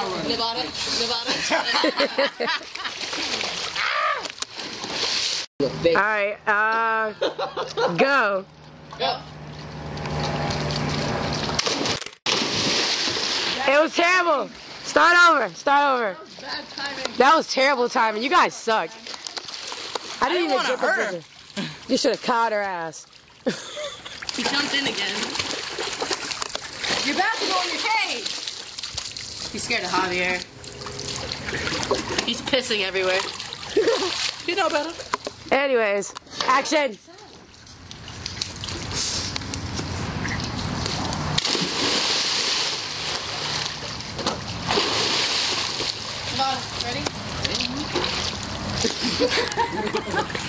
Nevada. Alright, go. Go. It was terrible. Start over. Bad timing. That was terrible timing. You guys sucked. I didn't even get the picture. You should have caught her ass. He jumped in again. You're about to go in your cage. He's scared of Javier. He's pissing everywhere. You know better. Anyways, action. Come on, ready?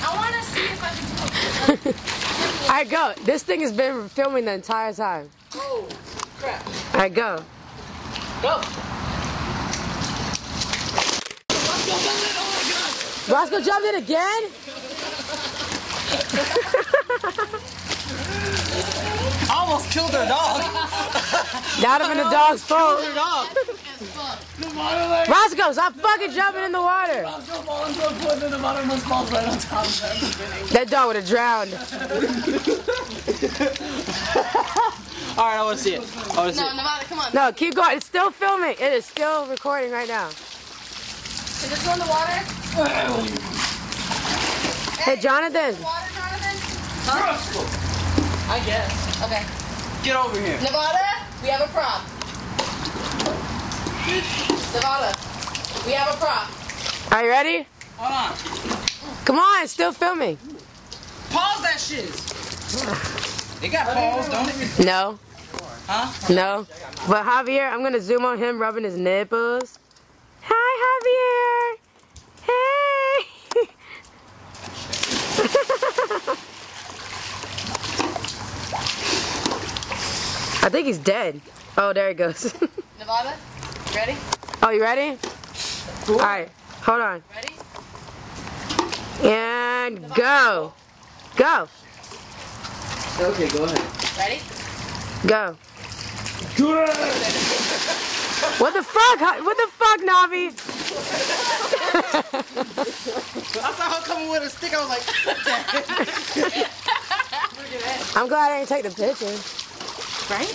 I want to see if I can do it. Alright, go. This thing has been filming the entire time. Oh, crap. Alright, go. Go. Roscoe jumped in again? Almost killed her dog. Not even the dog's fault. Her dog. Roscoe, stop fucking jumping in the water. That dog would have drowned. Alright, I want to see it. No, Nevada, come on. No, keep going. It's still filming. It is still recording right now. Can this go in the water? Hey, Jonathan. Water, Jonathan? Huh? I guess. Okay. Get over here. Nevada, we have a prop. Nevada, we have a prop. Are you ready? Hold on. Come on, it's still filming. Pause that shit. It got paused, don't it? No. Huh? No. But Javier, I'm going to zoom on him rubbing his nipples. Hi, Javier. Hey. I think he's dead. Oh, there he goes. Nevada, ready? Oh, you ready? All right, hold on. Ready? And go. Go. Okay, go ahead. Ready? Go. What the fuck? What the fuck, Navi? I saw her coming with a stick. I was like, I'm glad I didn't take the picture. Right?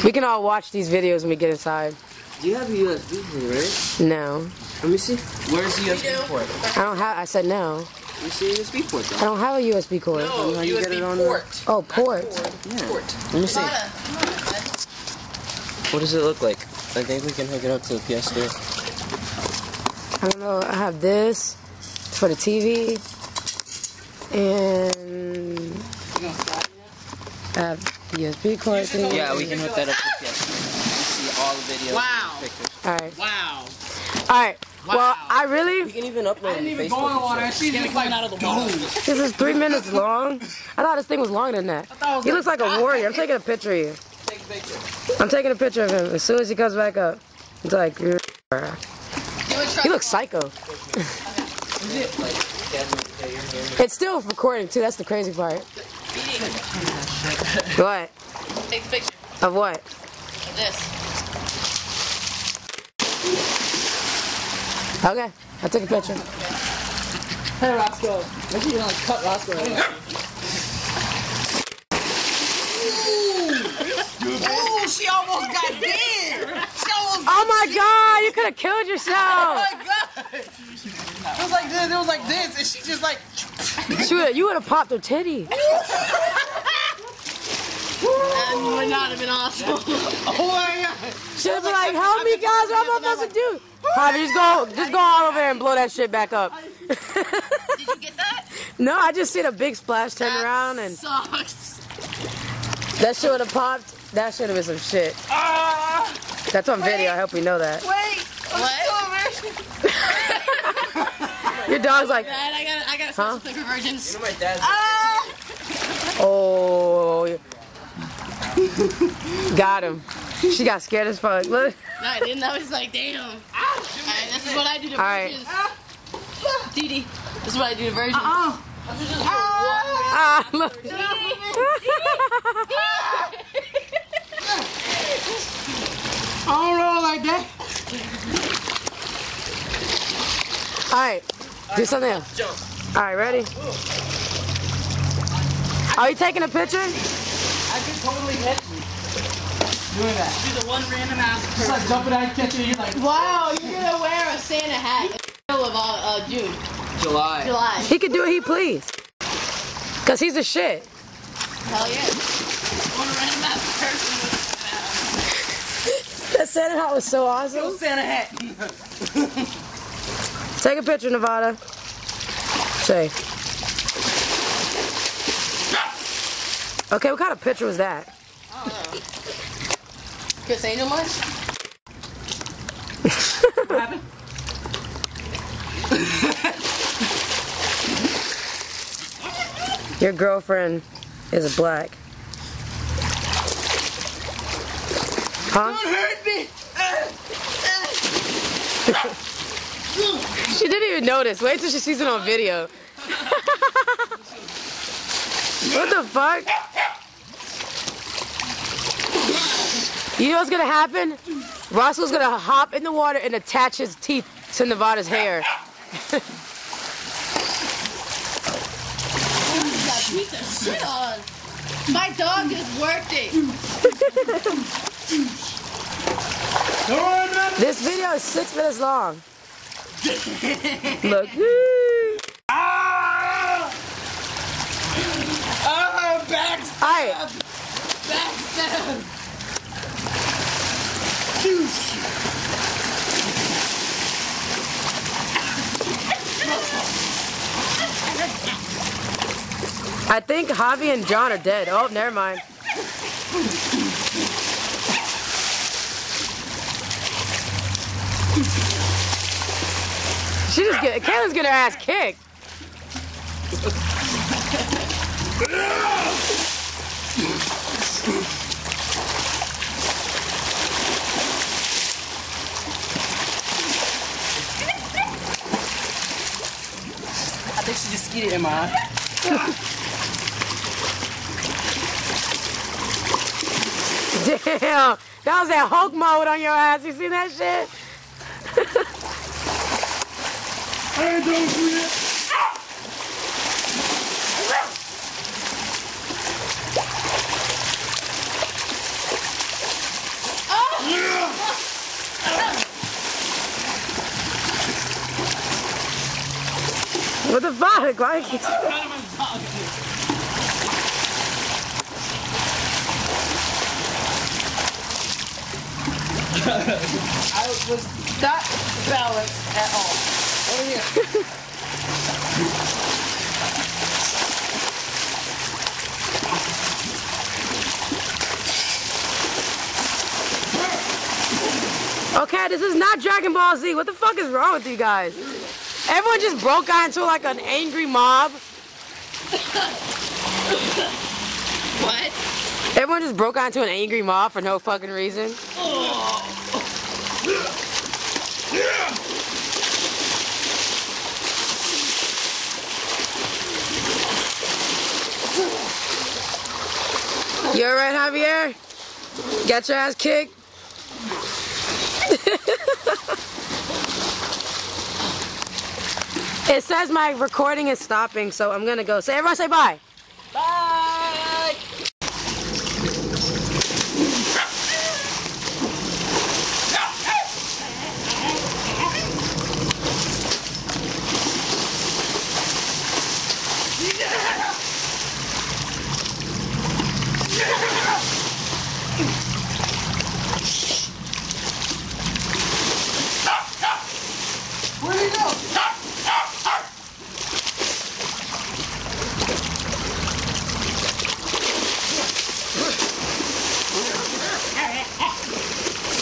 We can all watch these videos when we get inside. you have a USB port, right? No. Let me see. Where's the USB port? I don't have, I said no. You see a USB port, I though. don't have a USB cord. No, how you get it on the- port. Oh, port. Yeah. Port. Let me see. Nevada, come on, bud. What does it look like? I think we can hook it up to the PS3. I don't know. I have this for the TV. And I have USB cord thing. Yeah, we can hook that up to the PS3. You see all the videos Wow. and pictures. Alright. Wow. Alright. Well, Wow. I We really... can even upload it to Facebook. She's just coming out of the water. This is 3 minutes long. I thought this thing was longer than that. He looks like a warrior. I'm taking a picture of you. Take a picture. I'm taking a picture of him as soon as he comes back up. It's like... He looks psycho. It's still recording too. That's the crazy part. What? Take a picture Of what? of this. Okay, I took a picture. Hey, Roscoe. Make sure you don't like cut Roscoe. Ooh, she almost got dead. She almost. Oh my god, you could have killed yourself. Oh my god. It was like this. It was like this, and she just like. You would have popped her titty. That would not have been awesome. Oh my god. Should have been like, help me guys, what am I supposed to do? Javi, just go all over there and blow that shit back up. Did you get that? No, I just seen a big splash turn That around and sucks. that shit would have popped. That should have been some shit. That's on video, I hope we know that. Wait. What? Your dog's like, Dad, I got a Huh? special thing for virgins. You know my dad's. oh. Got him. She got scared as fuck. Look. No, I didn't. I was like, damn. Alright, this is what I do to Alright. virgins. Didi, this is what I do to virgins. Ah, look. I don't know. Alright, do something else. Jump. Alright, ready? Are you taking a picture? I could totally hit you. Doing that. Do the one random ass Just person. like jumping out, catching it, you're like, Wow, you're gonna wear a Santa hat in the middle of June. July. July. He can do what he please. Cause he's a shit. Hell yeah. One random ass person with That Santa hat was so awesome. Santa hat. Take a picture, Nevada. Say. Okay, what kind of picture was that? I don't know. Chris Angel much? What happened? Your girlfriend is black. Huh? Don't hurt me. She didn't even notice. Wait till she sees it on video. What the fuck? You know what's gonna happen? Russell's gonna hop in the water and attach his teeth to Nevada's hair. Got beat the shit on. My dog just worked it. This video is 6 minutes long. Look. Backstab. Alright. Backstab. I think Javi and John are dead. Oh, never mind. Kayla's getting her ass kicked. I think she just skeeted in my eye. Damn, that was that Hulk mode on your ass. You seen that shit? Hey, don't do that. What the fuck? Why? I was not balanced at all. Over here. Okay, this is not Dragon Ball Z. What the fuck is wrong with you guys? Everyone just broke out into like an angry mob. What? Everyone just broke out into an angry mob for no fucking reason. You alright, Javier? Got your ass kicked? It says my recording is stopping, so I'm gonna go. Everyone say bye. Bye. Where do you go?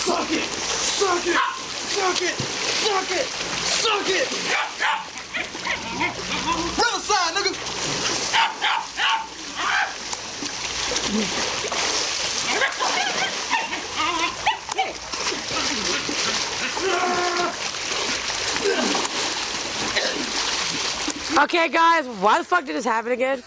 Suck it! Suck it! Suck it! Suck it! Suck it! Other side, nigga! Okay, guys, why the fuck did this happen again?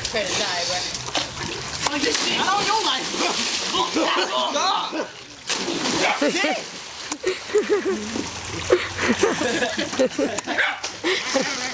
prepare to die, but... I don't know life.